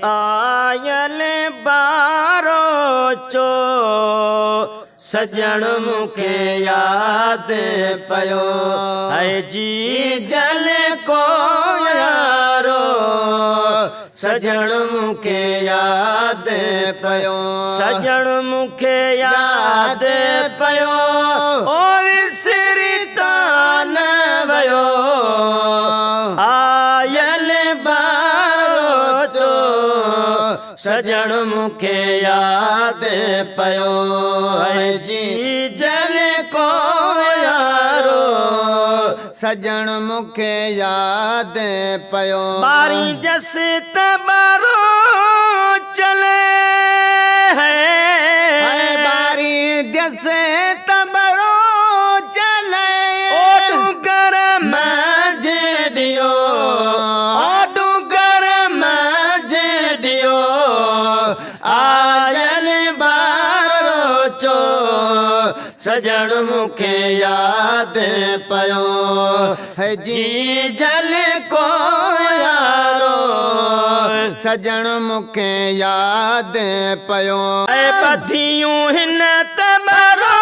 आयल बारो चो सजण मूंखे यादि पियो है जी जल को यारो सजण मूंखे यादि पियो सजण मूंखे यादि पियो ओ विसरी त न वियो आयल बारो चो सजण मूंखे यादि पियो है जी जल को यारो सजण मूंखे यादि पियो बारी जस तबारो चले है बारी जस तबरो चले डूंगर मजडियो डूंगर मजडियो आयल बारो चो सजण मूंखे यादि पियो है जी जल को यारो सजण मूंखे यादि पियो ऐ पथियूं हिन तबरो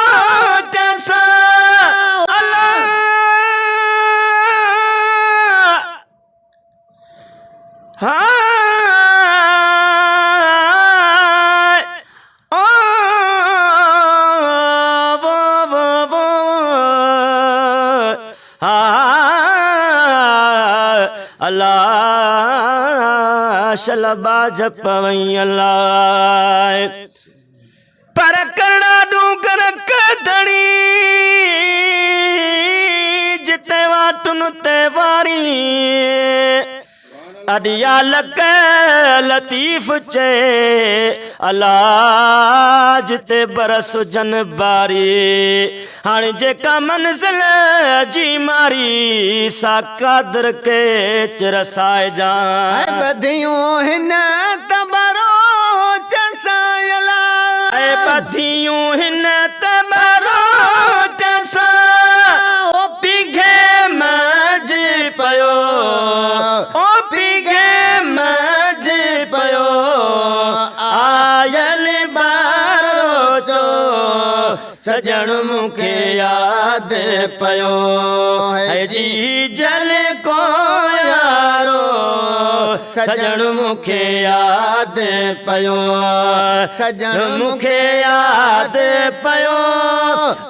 जसा अल्लाह हाँ अल्लाह शलबा जपवई अल्लाह पर कड़ा डूंगर कदड़ी जिते वाटुन ते वारी अडिया लक लतीफ चे अल्लाह जिते बरस जन बारी हाणे जेका मंज़िल जी मारी सा कादर के चिरसाए जान बधियूं हिन तबरो चसायला ऐ बधियूं हिन तबरो चसा ओ पिघे मज पयो ओ पिघे मज पयो आयल बारो चो सजण मूंखे यादि पियो है जी जल को यारो सजण मूंखे यादि पियो सजण मूंखे यादि पियो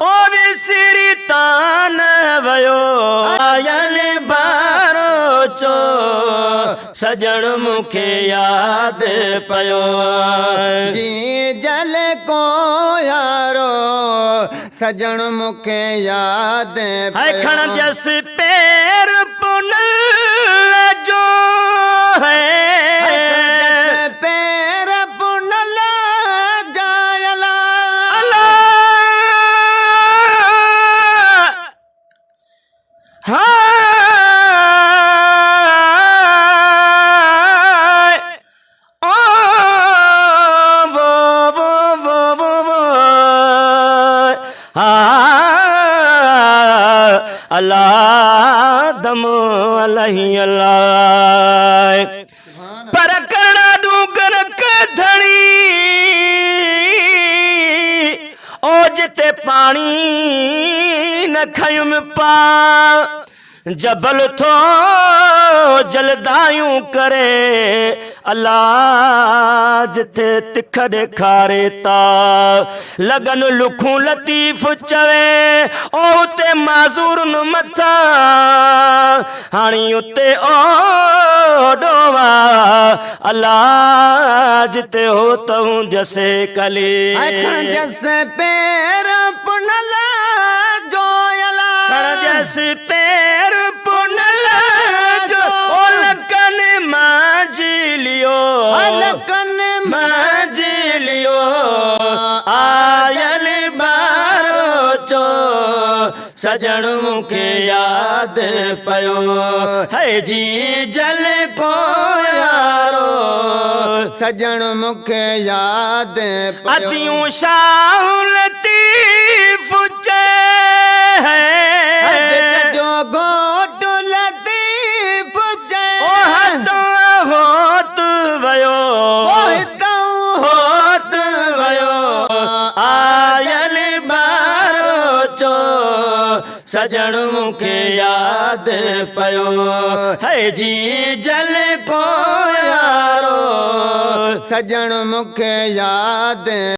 ओ विसरी तान वियो आयल बारो चो सजण मूंखे यादि पियो जी जल को यारो सजण मूंखे यादि है पियो खण जस पैर पुन जो है पैर पुनल जायला अल्लाह हाय ओ वो अल्लाह दम अलही अल्लाह पर कड़ा डूंगर कधड़ी ओ जिते पानी न खयुम पा जबल थो जलदायूं करे अल्लाह जिते तिख ॾेखारे ता लगन लुखूं लतीफ़ चवे ओ उते माज़ूर न मथा हाणी उते ओ डोवा अल्लाह जिते हो तऊं जसे कली जस पैर पुनल जोयला जस पैर पुनल जो ओ लगन मांझलियो लगन मांझलियो आयल बारो चो सजण मूंखे यादि पियो है जी जल को यारो सजण मूंखे यादि पियो अतियूं शाह लतीफ़ चे जो घोट लतीफ़ ओ हथों होत वयो सजण मूंखे यादि पियो है जी जल को यारो सजण मूंखे यादि